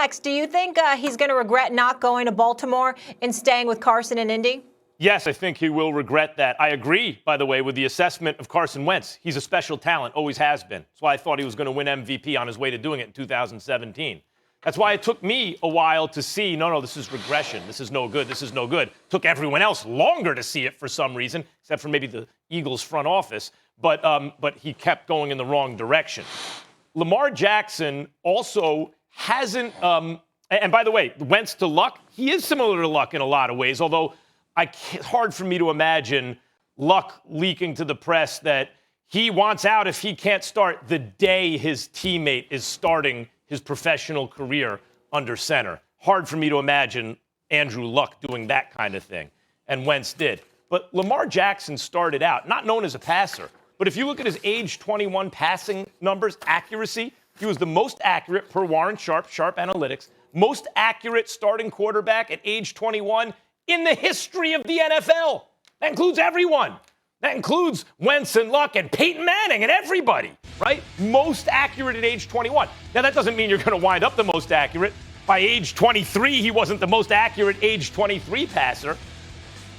Max, do you think he's going to regret not going to Baltimore and staying with Carson in Indy? Yes, I think he will regret that. I agree, by the way, with the assessment of Carson Wentz. He's a special talent, always has been. That's why I thought he was going to win MVP on his way to doing it in 2017. That's why it took me a while to see, no, this is regression. This is no good. This is no good. Took everyone else longer to see it for some reason, except for maybe the Eagles front office. But he kept going in the wrong direction. Lamar Jackson also hasn't, and by the way, Wentz to Luck, he is similar to Luck in a lot of ways, although it's hard for me to imagine Luck leaking to the press that he wants out if he can't start the day his teammate is starting his professional career under center. Hard for me to imagine Andrew Luck doing that kind of thing, and Wentz did. But Lamar Jackson started out not known as a passer, but if you look at his age 21 passing numbers, accuracy, he was the most accurate per Warren Sharp Analytics, most accurate starting quarterback at age 21 in the history of the NFL. That includes everyone. That includes Wentz and Luck and Peyton Manning and everybody, right? Most accurate at age 21. Now, that doesn't mean you're going to wind up the most accurate. By age 23, he wasn't the most accurate age 23 passer.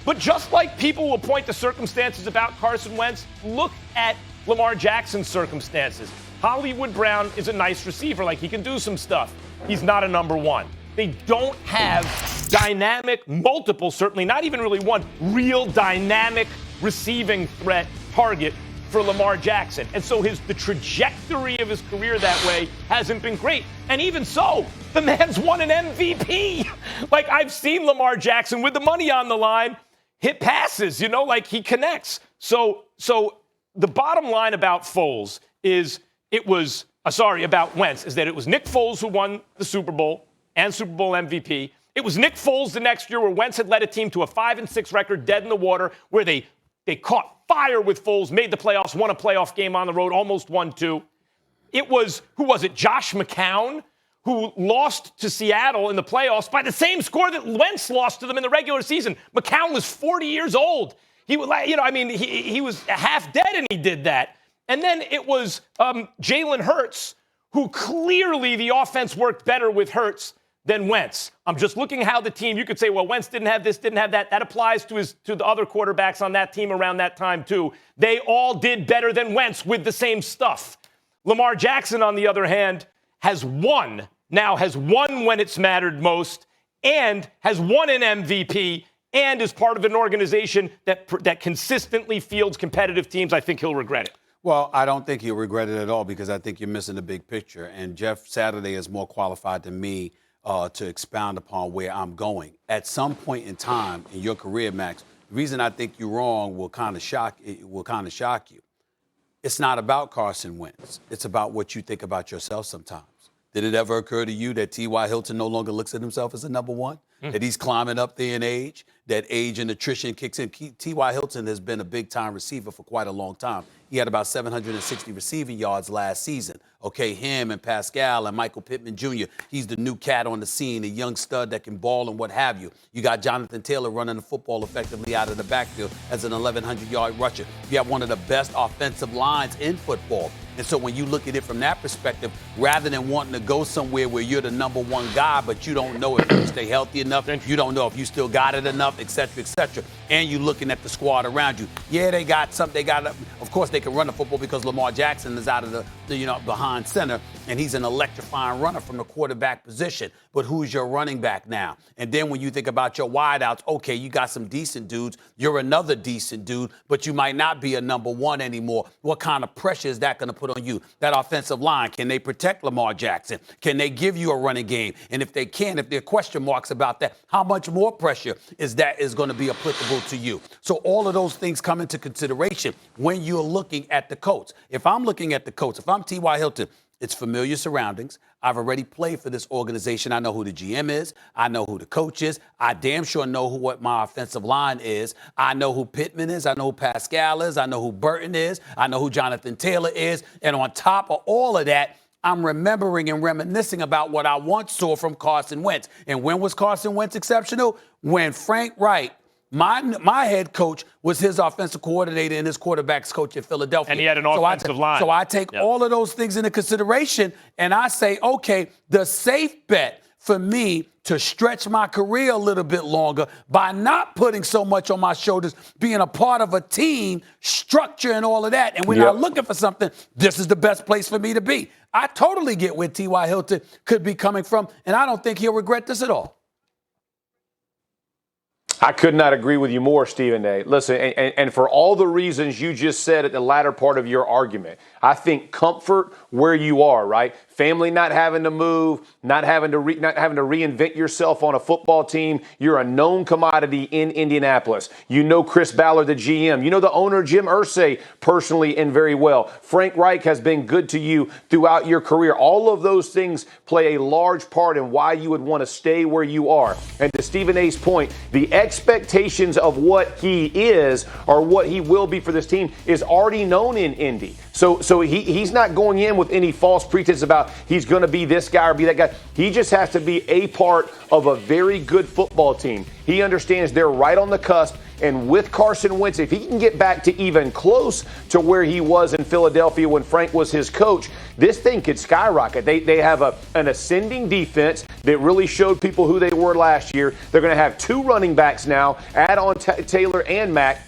But just like people will point to circumstances about Carson Wentz, look at Lamar Jackson's circumstances. Hollywood Brown is a nice receiver. Like, he can do some stuff. He's not a number one. They don't have dynamic, multiple, certainly not even really one, real dynamic receiving threat target for Lamar Jackson. And so the trajectory of his career that way hasn't been great. And even so, the man's won an MVP. Like, I've seen Lamar Jackson with the money on the line hit passes, like he connects. So the bottom line about Foles is about Wentz is that it was Nick Foles who won the Super Bowl and Super Bowl MVP. It was Nick Foles the next year where Wentz had led a team to a 5-6 record dead in the water where they caught fire with Foles, made the playoffs, won a playoff game on the road, almost won two. It was, Josh McCown, who lost to Seattle in the playoffs by the same score that Wentz lost to them in the regular season. McCown was 40 years old. He was half dead and he did that. And then it was Jalen Hurts, who clearly the offense worked better with Hurts than Wentz. I'm just looking how the team, you could say, well, Wentz didn't have this, didn't have that. That applies to the other quarterbacks on that team around that time too. They all did better than Wentz with the same stuff. Lamar Jackson, on the other hand, has won when it's mattered most, and has won an MVP, and is part of an organization that consistently fields competitive teams. I think he'll regret it. Well, I don't think he'll regret it at all because I think you're missing the big picture. And Jeff Saturday is more qualified than me to expound upon where I'm going. At some point in time in your career, Max, the reason I think you're wrong will kind of shock you. It's not about Carson Wentz. It's about what you think about yourself sometimes. Did it ever occur to you that T.Y. Hilton no longer looks at himself as a number one? That he's climbing up there in age, that age and attrition kicks in? T.Y. Hilton has been a big-time receiver for quite a long time. He had about 760 receiving yards last season. Okay, him and Pascal and Michael Pittman Jr., he's the new cat on the scene, a young stud that can ball and what have you. You got Jonathan Taylor running the football effectively out of the backfield as an 1,100-yard rusher. You have one of the best offensive lines in football. And so when you look at it from that perspective, rather than wanting to go somewhere where you're the number one guy, but you don't know if you stay healthy enough, you don't know if you still got it enough, et cetera, and you're looking at the squad around you. Yeah, they got something. Of course, they can run the football because Lamar Jackson is out of the behind center, and he's an electrifying runner from the quarterback position. But who's your running back now? And then when you think about your wideouts, okay, you got some decent dudes. You're another decent dude, but you might not be a number one anymore. What kind of pressure is that going to put on you? That offensive line, can they protect Lamar Jackson? Can they give you a running game? And if they can, if there are question marks about that, how much more pressure is going to be applicable to you? So all of those things come into consideration when you're looking at the Colts. If I'm looking at the Colts, if I'm T.Y. Hilton, it's familiar surroundings. I've already played for this organization. I know who the GM is. I know who the coach is. I damn sure know what my offensive line is. I know who Pittman is. I know who Pascal is. I know who Burton is. I know who Jonathan Taylor is. And on top of all of that, I'm remembering and reminiscing about what I once saw from Carson Wentz. And when was Carson Wentz exceptional? When Frank Wright, my head coach, was his offensive coordinator and his quarterback's coach in Philadelphia. And he had an offensive line. So I take all of those things into consideration, and I say, okay, the safe bet for me to stretch my career a little bit longer by not putting so much on my shoulders, being a part of a team, structure and all of that. And when I'm looking for something, this is the best place for me to be. I totally get where T.Y. Hilton could be coming from, and I don't think he'll regret this at all. I could not agree with you more, Stephen A. Listen, and for all the reasons you just said at the latter part of your argument, I think comfort where you are, right? Family not having to move, not having to reinvent yourself on a football team. You're a known commodity in Indianapolis. You know Chris Ballard, the GM. You know the owner, Jim Irsay, personally and very well. Frank Reich has been good to you throughout your career. All of those things play a large part in why you would want to stay where you are. And to Stephen A's point, the expectations of what he is or what he will be for this team is already known in Indy. So he's not going in with any false pretense about he's going to be this guy or be that guy. He just has to be a part of a very good football team. He understands they're right on the cusp. And with Carson Wentz, if he can get back to even close to where he was in Philadelphia when Frank was his coach, this thing could skyrocket. They have an ascending defense that really showed people who they were last year. They're going to have two running backs now, add on Taylor and Mack.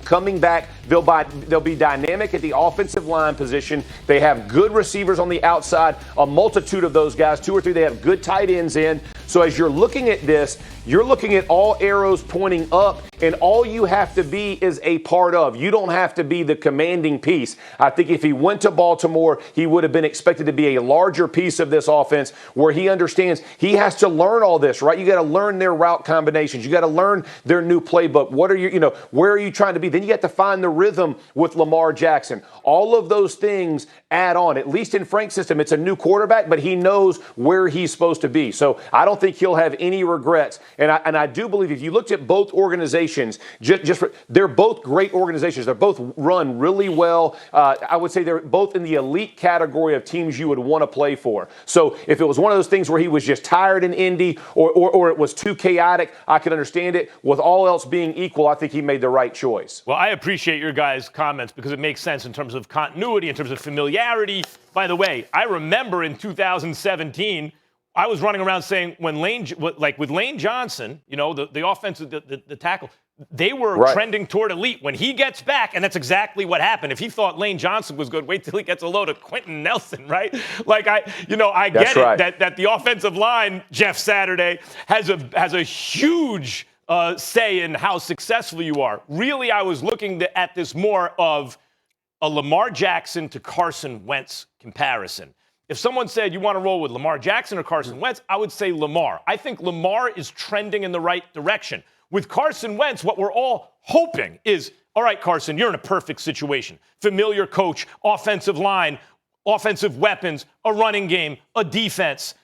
Coming back, they'll be dynamic at the offensive line position. They have good receivers on the outside, a multitude of those guys, 2 or 3. They have good tight ends in. So as you're looking at this, you're looking at all arrows pointing up, and all you have to be is a part of. You don't have to be the commanding piece. I think if he went to Baltimore, he would have been expected to be a larger piece of this offense where he understands he has to learn all this, right? You got to learn their route combinations. You got to learn their new playbook. What are you, where are you trying to be? Then you got to find the rhythm with Lamar Jackson. All of those things add on. At least in Frank's system, it's a new quarterback, but he knows where he's supposed to be. So I don't think he'll have any regrets. And I do believe if you looked at both organizations, they're both great organizations. They're both run really well. I would say they're both in the elite category of teams you would want to play for. So if it was one of those things where he was just tired in Indy or it was too chaotic, I could understand it. With all else being equal, I think he made the right choice. Well, I appreciate your guys' comments because it makes sense in terms of continuity, in terms of familiarity. By the way, I remember in 2017, I was running around saying with Lane Johnson, the offensive, the tackle, they were trending toward elite. When he gets back, and that's exactly what happened. If he thought Lane Johnson was good, wait till he gets a load of Quentin Nelson, right? I get it that the offensive line, Jeff Saturday, has a huge say in how successful you are. Really, I was looking at this more of a Lamar Jackson to Carson Wentz comparison. If someone said you want to roll with Lamar Jackson or Carson Wentz, I would say Lamar. I think Lamar is trending in the right direction. With Carson Wentz, what we're all hoping is, all right, Carson, you're in a perfect situation. Familiar coach, offensive line, offensive weapons, a running game, a defense.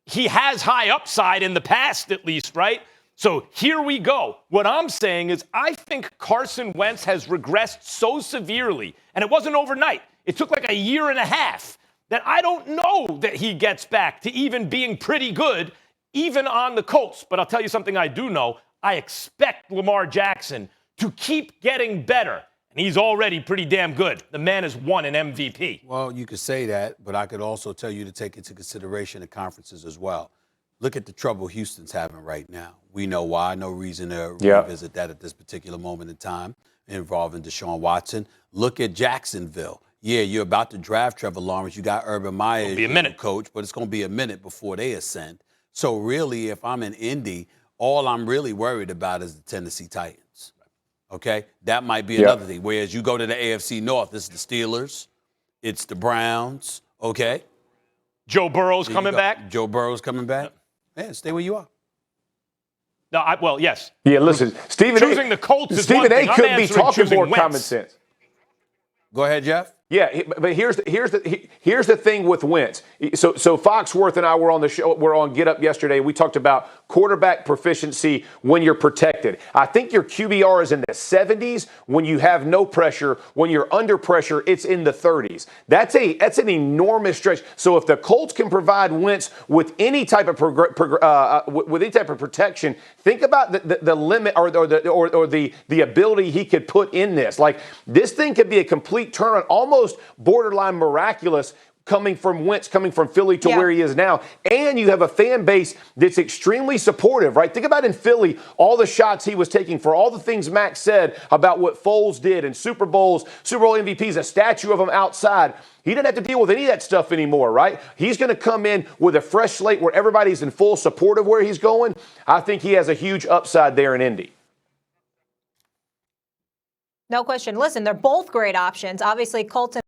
He has high upside in the past, at least, right? So here we go. What I'm saying is I think Carson Wentz has regressed so severely, and it wasn't overnight. It took like a year and a half that I don't know that he gets back to even being pretty good, even on the Colts. But I'll tell you something I do know. I expect Lamar Jackson to keep getting better. And he's already pretty damn good. The man has won an MVP. Well, you could say that, but I could also tell you to take into consideration the conferences as well. Look at the trouble Houston's having right now. We know why. No reason to revisit that at this particular moment in time involving Deshaun Watson. Look at Jacksonville. Yeah, you're about to draft Trevor Lawrence. You got Urban Meyer as your coach, but it's going to be a minute before they ascend. So really, if I'm in Indy, all I'm really worried about is the Tennessee Titans. Okay? That might be another thing. Whereas you go to the AFC North, it's the Steelers, it's the Browns, okay? Joe Burrow's coming back? Joe Burrow's coming back? Yeah, stay where you are. No, yes. Yeah, listen, choosing the Colts is Stephen one thing. A could be talking more Wentz. common sense. Go ahead, Jeff. Yeah, but here's the thing with Wentz. So Foxworth and I were on the show. We're on Get Up yesterday. We talked about quarterback proficiency when you're protected. I think your QBR is in the 70s when you have no pressure. When you're under pressure, it's in the 30s. That's an enormous stretch. So if the Colts can provide Wentz with any type of protection, think about the limit or the ability he could put in this. Like this thing could be a complete turnaround, almost borderline miraculous coming from Wentz, coming from Philly to Yeah. where he is now. And you have a fan base that's extremely supportive, right? Think about in Philly, all the shots he was taking for all the things Max said about what Foles did in Super Bowls, Super Bowl MVPs, a statue of him outside. He didn't have to deal with any of that stuff anymore, right? He's going to come in with a fresh slate where everybody's in full support of where he's going. I think he has a huge upside there in Indy. No question. Listen, they're both great options. Obviously, Colton